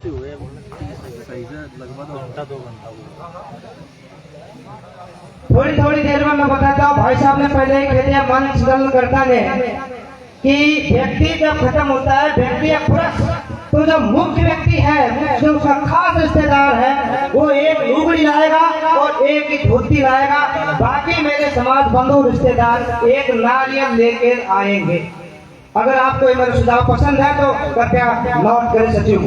थोड़ी थोड़ी देर में मैं बताता हूँ। भाई साहब ने पहले ही कह दिया मंच करता ने कि व्यक्ति जब खत्म होता है, व्यक्ति या पुरुष, तो जो मुख्य व्यक्ति है, जो उसका खास रिश्तेदार है, वो एक लुगड़ी लाएगा और एक ही धोती लाएगा। बाकी मेरे समाज बंधु रिश्तेदार एक नारियल लेकर आएंगे। अगर आपको ये मेरा सुझाव पसंद है तो कृपया नोट करें सचिव।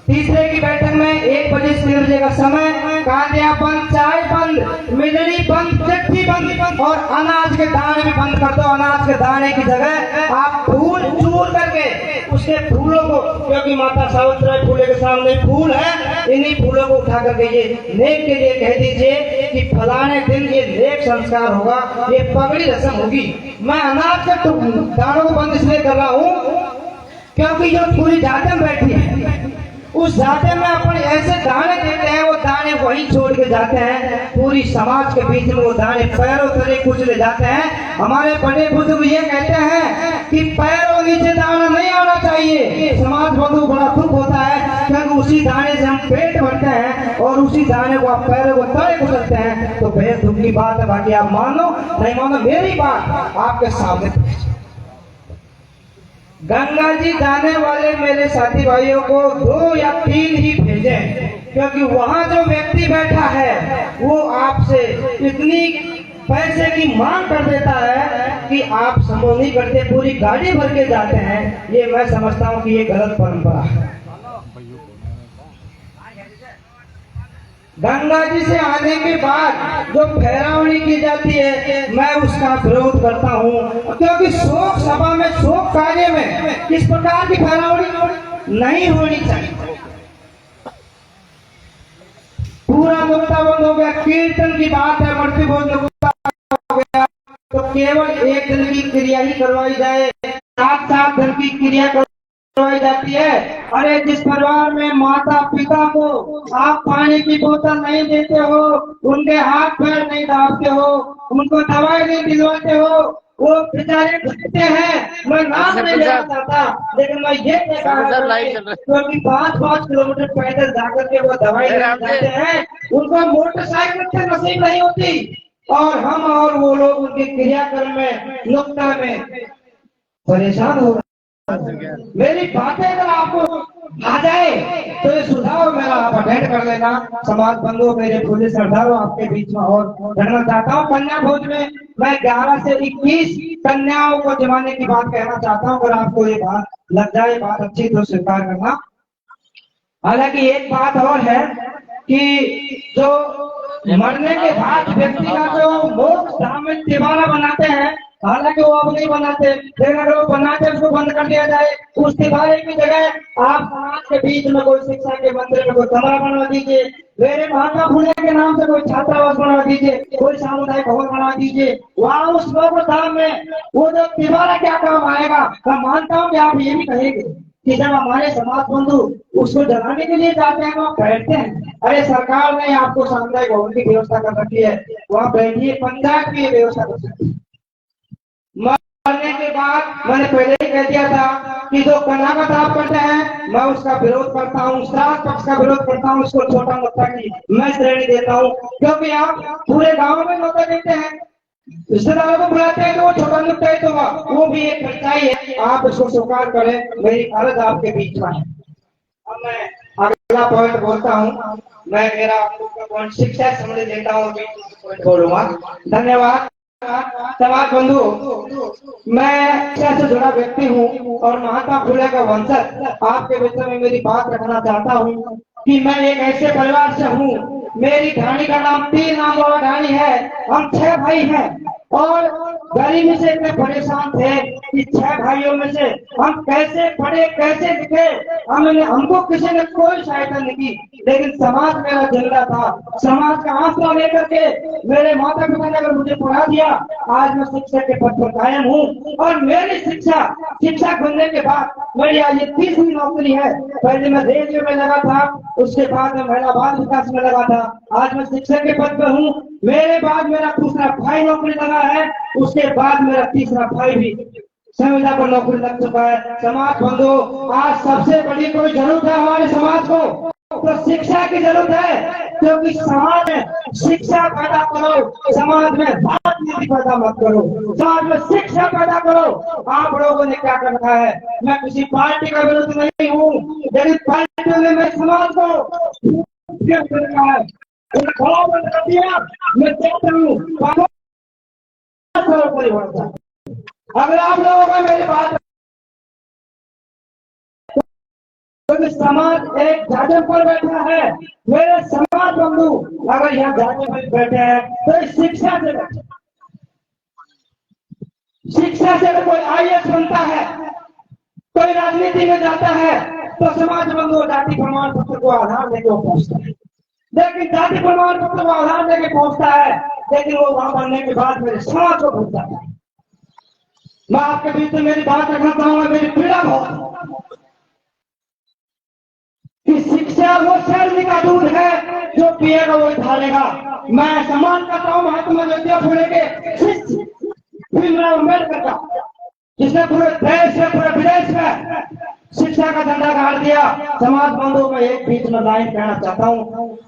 तीसरे की बैठक में 1 बजे से 3 बजे का समय, कांदिया बंद, चाय बंद, मिलनी बंद, चिट्ठी बंद और अनाज के दाने भी बंद कर दो। अनाज के दाने की जगह आप फूल चूर करके उसके फूलों को, क्योंकि माता सावित्री फूले के सामने फूल है, इन्हीं फूलों को उठा करके ये नेक के लिए कह दीजिए कि फलाने दिन ये नेक संस्कार होगा, ये पगड़ी रस्म होगी। मैं अनाज के दानों को बंद इसलिए कर रहा हूँ क्योंकि जो पूरी जाते में बैठी है, उस जाते में अपन ऐसे दाने देते हैं, वो दाने वहीं छोड़ के जाते हैं। पूरी समाज के बीच में वो दाने पैरों तले कुछ ले जाते हैं। हमारे बड़े बुजुर्ग ये कहते हैं कि पैरों नीचे दाना नहीं आना चाहिए। समाज बंधु बड़ा दुख होता है क्योंकि उसी दाने से हम पेट भरते हैं और उसी दाने को आप पैरों को तले कुचलते हैं, तो बेहद दुख की बात है। बाकी आप मानो नहीं मानो, मेरी बात आपके सामने। गंगा जी जाने वाले मेरे साथी भाइयों को 2 या 3 ही भेजें, क्योंकि वहां जो व्यक्ति बैठा है वो आपसे इतनी पैसे की मांग कर देता है कि आप संभव नहीं करते, पूरी गाड़ी भर के जाते हैं। ये मैं समझता हूँ कि ये गलत परंपरा है। गंगा जी से आने के बाद जो फेरावनी की जाती है, मैं उसका विरोध करता हूँ, क्योंकि शोक सभा में, शोक कार्य में किस प्रकार की फेरावनी नहीं होनी चाहिए। पूरा मुद्दा बंद हो गया, कीर्तन की बात है, मृत्यु भोज हो गया, तो केवल 1 दिन की क्रिया ही करवाई जाए, 7 दिन की क्रिया करवाई जाती है। अरे जिस परिवार में माता पिता को आप पानी की बोतल नहीं देते हो, उनके हाथ पैर नहीं दाबते हो, उनको दवाई नहीं दिलवाते हो, वो बेचारे भटकते हैं। मैं नाम नहीं लेना चाहता, लेकिन मैं ये क्योंकि 5-5 किलोमीटर पैदल जाकर के वो दवाई लेना चाहते हैं, उनको मोटरसाइकिल से नसीब नहीं होती, और हम और वो लोग उनके क्रियाक्रम में, नुक्ता में परेशान हो रहे। मेरी बातें अगर आपको आ जाए तो ये सुझाव मेरा आप अटेंड कर लेना। समाज बंधु, मेरे पूरे सरदारों, आपके बीच में और कहना चाहता हूँ, कन्या भोज में मैं 11 से 21 कन्याओं को जमाने की बात कहना चाहता हूँ। अगर आपको ये बात लग जाए, बात अच्छी तो स्वीकार करना। हालांकि एक बात और है कि जो मरने के बाद व्यक्ति का जो मोक्ष धाम में तिवारा बनाते हैं, हालांकि वो अब नहीं बनाते, लेकिन अगर वो बनाते उसको बंद कर दिया जाए, उस तिवारे की जगह आप समाज के बीच में कोई शिक्षा के मंदिर में कोई कमरा बनवा दीजिए, मेरे महात्मा फूले के नाम से कोई छात्रावास बनवा दीजिए, कोई सामुदायिक भवन बनवा दीजिए। वहाँ उस मोक्ष धाम में वो जो तिवारा क्या काम आएगा। मैं मानता हूँ कि आप ये भी कहेंगे कि जब हमारे समाज बंधु उसको जलाने के लिए जाते हैं, वहाँ बैठते हैं। अरे सरकार ने आपको सामुदायिक भवन की व्यवस्था कर रखी है, वहाँ बैठिए, पंचायत की व्यवस्था कर सकती है। मरने के बाद मैंने पहले ही कह दिया था कि जो कनागत आप करते हैं, मैं उसका विरोध करता हूँ, श्राद्ध पक्ष का विरोध करता हूँ, उसको छोटा मोटा की मैं श्रेणी देता हूँ, क्योंकि आप पूरे गांव में न्योता देते हैं, रिश्तेदारों को बुलाते हैं, तो वो छोटा नुकता ही तो वो भी एक सच्चाई है, आप इसको स्वीकार करें। मेरी अर्ज आपके बीच में है। अब मैं अगला पॉइंट बोलता हूँ। मैं मेरा पॉइंट शिक्षा समझ लेता हूँ, बोलूंगा। धन्यवाद। समाज बंधु, मैं शिक्षा से जुड़ा व्यक्ति हूँ और महात्मा फूले का वंशज। आपके विषय में मेरी बात रखना चाहता हूँ कि मैं एक ऐसे परिवार से हूँ, मेरी ढाणी का नाम 3 नाम वाला ढाणी है। हम 6 भाई हैं और गरीबी से इतने परेशान थे कि 6 भाइयों में से हम कैसे पढ़े, कैसे लिखे, हमको किसी ने कोई सहायता नहीं की, लेकिन समाज मेरा जिंदा था। समाज का आंसू लेकर के मेरे माता पिता ने अगर मुझे पढ़ा दिया, आज मैं शिक्षक के पद पर कायम हूँ। और मेरी शिक्षा बनने के बाद मेरी आज ये 3री नौकरी है। पहले मैं रेलवे में लगा था, उसके बाद मैं महिला बाल विकास में लगा था, आज मैं शिक्षक के पद पर हूँ। मेरे बाद मेरा दूसरा भाई नौकरी लगा है, उसके बाद मेरा तीसरा भाई भी संविदा पर नौकरी लग चुका है। समाज बंधु, आज सबसे बड़ी कोई जरूरत है हमारे समाज को, तो शिक्षा की जरूरत है, क्योंकि समाज में शिक्षा पैदा करो, समाज में राजनीति पैदा मत करो, समाज में शिक्षा पैदा करो। आप लोगों ने क्या कर रखा है, मैं किसी पार्टी का विरोध नहीं हूँ, यदि पार्टी ने मेरे समाज को है बंद कर दिया, मैं चाहता हूँ परिवर्तन। अगर आप लोगों का मेरी बात, तो समाज एक जादू पर बैठा है, मेरे समाज बंधु अगर यहाँ जादू पर बैठे हैं तो इस शिक्षा से बैठे, शिक्षा से अगर कोई आईएएस बनता है, कोई राजनीति में जाता है, तो समाज बंधु जाति प्रमाण पत्र को आधार देकर पहुंचता है। लेकिन जाति प्रमाण पत्र को आधार देकर पहुंचता है, लेकिन वो वहां बनने के बाद मेरे समाज को भूल जाता है। मैं आपके बीच में मेरी बात रखना चाहूंगा, मेरी पीड़ा बहुत कि शिक्षा वो शर्म का दूध है, जो पिएगा वो ढालेगा। मैं सम्मान करता हूँ महात्मा ज्योतिबा फुले के शिष्य भीमराव अम्बेडकर का, जिसने पूरे देश में पूरे विदेश में शिक्षा का झंडा गाड़ दिया। समाज बंधुओं में एक बीच में लाइन कहना चाहता हूँ,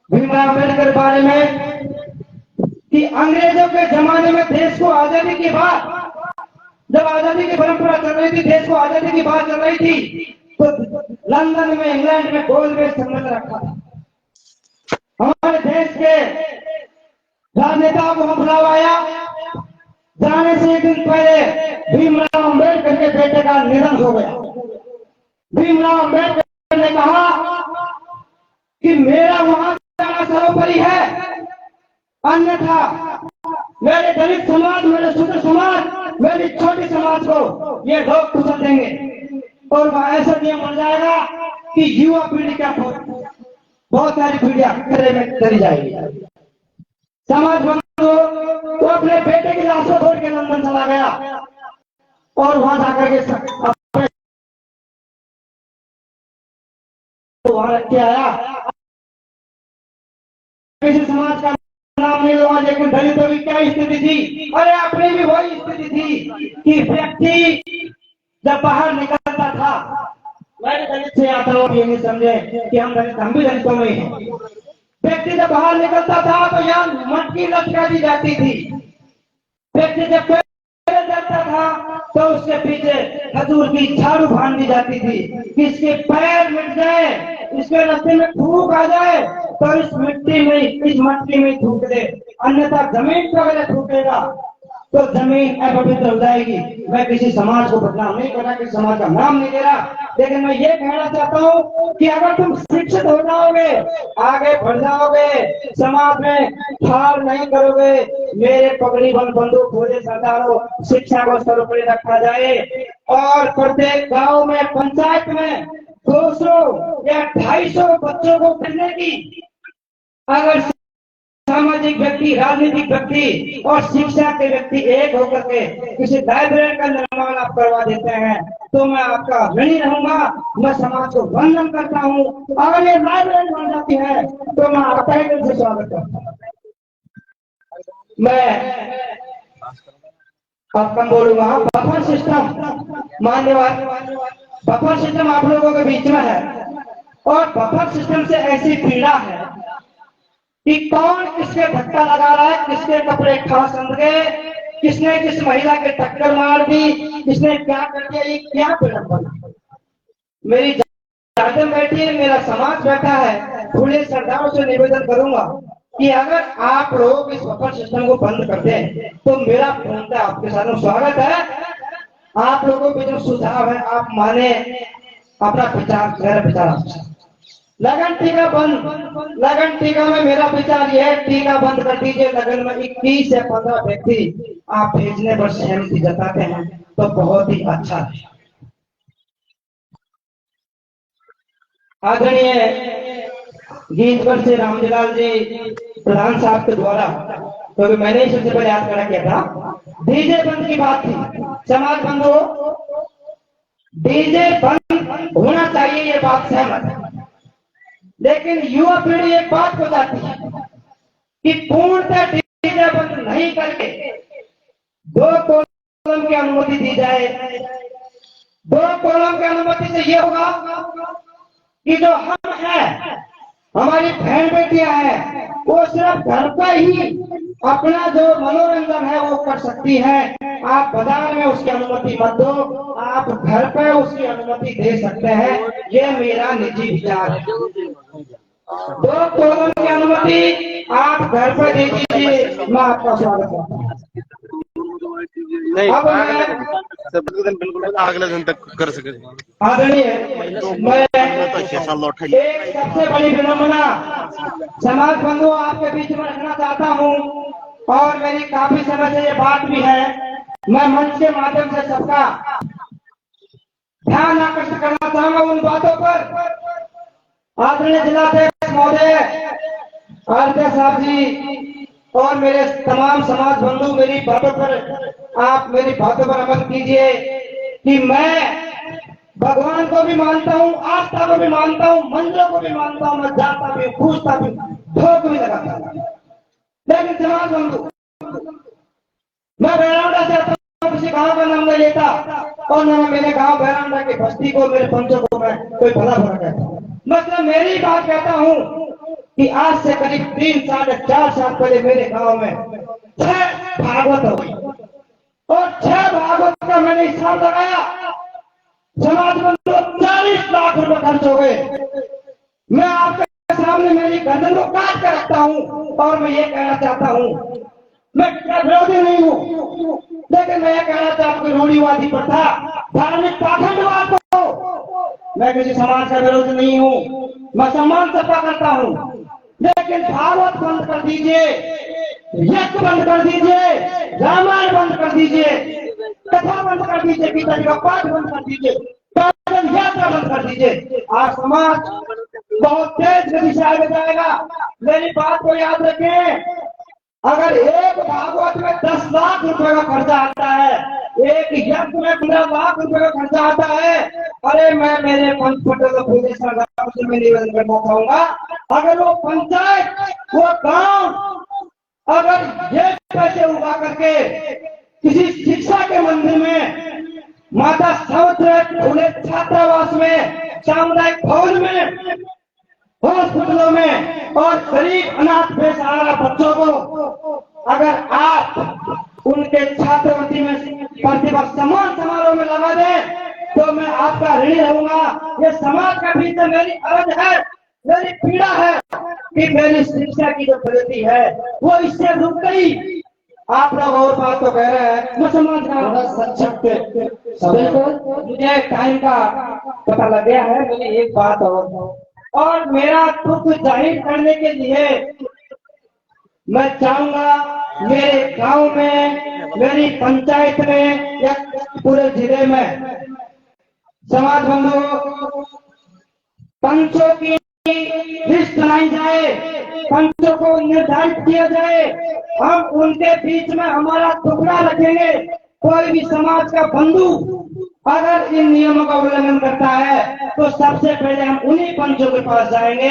भीमराव अम्बेडकर के बारे में कि अंग्रेजों के जमाने में देश को आजादी के बाद, जब आजादी की परंपरा चल रही थी, देश को आजादी की बात चल रही थी, तो लंदन में, इंग्लैंड में गोलमेज सम्मेलन रखा था। हमारे देश के राजनेताओं को बुलावाया, जाने से एक दिन पहले भीमराव अम्बेडकर के बेटे का निधन हो गया। भीमराव अम्बेडकर ने कहा कि मेरा वहां जाना सर्वोपरि है, अन्यथा मेरे दलित समाज, मेरे शूद्र समाज, मेरी छोटी समाज को ये लोग कुचल देंगे और ऐसा नियम बन जाएगा कि युवा पीढ़ी का बहुत सारी पीढ़ियां खतरे में चली जाएगी। समाज बंधु तो अपने बेटे की लाश को छोड़ के लंदन चला गया और वहां जाकर के वहां रख के आया। किसी समाज का नाम नहीं लूंगा, लेकिन दलितों की क्या स्थिति थी, अरे अपनी भी वही स्थिति थी कि व्यक्ति जब बाहर निकलता था, मैं दलित से आता हूँ, ये नहीं समझे कि हम दलित, हम भी दलितों में हैं। व्यक्ति जब बाहर निकलता था तो यहाँ मटकी लटका दी जाती थी। व्यक्ति जब पैदल चलता था तो उसके पीछे खजूर की झाड़ू बांध दी जाती थी कि इसके पैर मिट जाए, इसके रास्ते में थूक आ जाए तो इस मिट्टी में, इस मटकी में थूक दे, अन्यथा जमीन पर अगर थूकेगा तो जमीन अपवित्र हो जाएगी। मैं किसी समाज को बदनाम नहीं कर रहा, किसी समाज का नाम नहीं दे रहा, लेकिन मैं ये कहना चाहता हूँ कि अगर तुम शिक्षित हो जाओगे, आगे बढ़ जाओगे, समाज में हार नहीं करोगे, मेरे पगड़ी बंधु पूरे सरदारों, शिक्षा को सर्वोपरि रखा जाए और प्रत्येक गांव में, पंचायत में 200 या 250 बच्चों को पढ़ने की अगर सामाजिक व्यक्ति, राजनीतिक व्यक्ति और शिक्षा के व्यक्ति एक होकर के किसी लाइब्रेरी का निर्माण आप करवा देते हैं तो मैं आपका ऋणी रहूंगा। मैं समाज को वंदन करता हूँ। अगर ये लाइब्रेरी बन जाती है तो मैं आपका ही दिल से स्वागत करता हूँ। मैं अब कम बोलूंगा। बफर सिस्टम, मान्यवर, बफर सिस्टम आप लोगों के बीच में है और बफर सिस्टम से ऐसी पीड़ा है कि कौन किसके धक्का लगा रहा है, किसके कपड़े खास अंध गए, किसने किस महिला के टक्कर मार दी, किसने क्या कर दिया, ये क्या पीड़ा बना। मेरी जाति बैठी है, मेरा समाज बैठा है, पूरे सरदारों से निवेदन करूंगा कि अगर आप लोग इस बफर सिस्टम को बंद कर दें तो मेरा पूर्णतः आपके साथ स्वागत है। आप लोगों के जो सुझाव है आप माने, अपना विचार, मेरा विचार। लगन टीका बंद, लगन टीका में मेरा विचार यह है, टीका बंद कर दीजिए। लगन में 21 से 15 व्यक्ति आप भेजने पर सहमति जताते हैं तो बहुत ही अच्छा है। आदरणीय गीत पर से रामजलाल जी प्रधान साहब के द्वारा, क्योंकि तो मैंने सबसे पहले याद करा किया था, डीजे बंद की बात थी। समाज बंधु, डीजे बंद होना चाहिए, ये बात सहमत है, लेकिन युवा पीढ़ी एक बात को चाहती है कि पूर्णतः डीजे बंद नहीं करके 2 कॉलम की अनुमति दी जाए। 2 कॉलम की अनुमति से ये होगा कि जो हम हैं, हमारी बहन बेटियां हैं, वो सिर्फ घर पर ही अपना जो मनोरंजन है वो कर सकती है। आप बाजार में उसकी अनुमति मत दो, आप घर पर उसकी अनुमति दे सकते हैं। ये मेरा निजी विचार है। 2 कॉलम की अनुमति आप घर पर दे दीजिए, मैं आपका स्वागत करता हूँ। अब बिल्कुल अगले दिन तक कर सके। आदरणीय, मैं एक सबसे बड़ी विडम्बना समाज बंधुओं आपके बीच में रखना चाहता हूँ, और मेरी काफी समय से ये बात भी है। मैं मंच के माध्यम से सबका ध्यान आकर्षित करना चाहूंगा उन बातों पर। आदरणीय जिलाध्यक्ष महोदय, आरके साहब जी और मेरे तमाम समाज बंधु, मेरी बातों पर आप मेरी बातों पर अमल कीजिए कि मैं भगवान को भी मानता हूँ, आस्था को भी मानता हूँ, मंदिरों को भी मानता हूँ, मैं जाता भी पूछता भी, भोग भी लगाता हूँ। लेकिन समाज बंधु, मैं बैरांडा से आता हूँ, किसी गांव का नाम नहीं लेता, और न मेरे गांव बैरांडा की बस्ती को, मेरे पंचों को मैं कोई भला भला कहता हूँ। मतलब मेरी बात कहता हूँ कि आज से करीब 3 साल 4 साल पहले मेरे गांव में 6 भागवत हो गई, और 6 भागवत का मैंने हिसाब लगाया, समाज बंधु 40 लाख रुपए खर्च हो गए। मैं आपके सामने मेरी गर्दन को काट कर रखता हूँ, और मैं ये कहना चाहता हूँ, मैं विरोधी नहीं हूँ, लेकिन मैं ये कहना चाहता हूँ कि रूढ़िवादी प्रथा, धार्मिक पाखंडवाद को मैं किसी समाज का विरोधी नहीं हूँ, मैं सम्मान सबका करता हूँ, लेकिन भागवत बंद कर दीजिए, यज्ञ बंद कर दीजिए, रामायण बंद कर दीजिए, कथा बंद कर दीजिए, गीता जी का पाठ बंद कर दीजिए, पैदल यात्रा बंद कर दीजिए। आज समाज बहुत तेज गति से आगे जाएगा। मेरी बात को याद रखें, अगर एक भागवत में 10 लाख रुपए का खर्चा आता है, एक यज्ञ में 15 लाख रुपए का खर्चा आता है, अरे मैं मेरे पंच पटेल से मैं निवेदन करना चाहूंगा, अगर वो पंचायत, वो गांव अगर ये पैसे उगा करके किसी शिक्षा के मंदिर में, माता सावित्री फुले छात्रावास में, सामुदायिक भवन में, हॉस्पिटलों में, और गरीब अनाथ बेसहारा बच्चों को अगर आप उनके छात्रवृत्ति में प्रतिभा सम्मान समारोह में लगा दें, तो मैं आपका ऋणी रहूंगा। ये समाज का भीतर मेरी अर्ज है, मेरी पीड़ा है कि मेरी शिक्षा की जो प्रगति है वो इससे रुक गई। आप लोग और बात तो कह रहे हैं, मैं समाज का संक्षिप्त बिल्कुल, मुझे टाइम का पता लग गया है। मेरी एक बात और मेरा दुख जाहिर करने के लिए मैं चाहूंगा, मेरे गांव में, मेरी पंचायत में या पूरे जिले में समाज बंधु पंचों की लिस्ट बनाई जाए, पंचों को निर्धारित किया जाए, हम उनके बीच में हमारा टुकड़ा रखेंगे। कोई भी समाज का बंधु अगर इन नियमों का उल्लंघन करता है तो सबसे पहले हम उन्हीं पंचों के पास जाएंगे।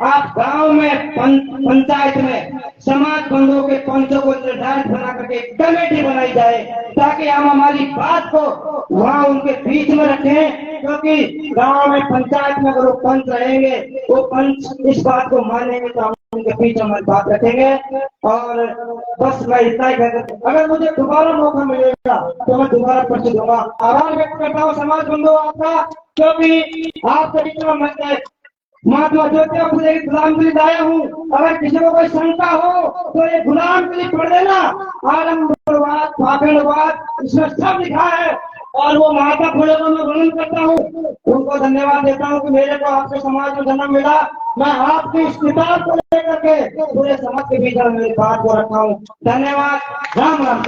आप गांव में, पंचायत में समाज बंधुओं के पंचों को निर्धारित बना करके कमेटी बनाई जाए, ताकि हम हमारी बात को वहां उनके बीच में रखें। क्योंकि गांव में, पंचायत में अगर वो पंच रहेंगे, वो पंच इस बात को मानेंगे तो हम उनके बीच हमारी बात रखेंगे। और बस मैं इतना ही कहता हूँ, अगर मुझे दोबारा मौका मिलेगा तो मैं दोबारा पर्ची दूंगा। आभार व्यक्त करता हूँ समाज बंधु आपका, क्योंकि आपके बीच में मैं महात्मा ज्योतिबा फुले की गुलामगिरी लाया हूँ। अगर किसी को कोई शंका हो तो ये गुलामगिरी पढ़ लेना, आडंबरवाद, पाखंडवाद, इसमें सब लिखा है। और वो महात्मा फुले को मैं वर्णन करता हूँ, उनको धन्यवाद देता हूँ कि मेरे को आपके समाज में जन्म मिला। मैं आपकी इस किताब को लेकर के पूरे समाज के बीच में मेरी बात को रखा हूँ। धन्यवाद। राम राम।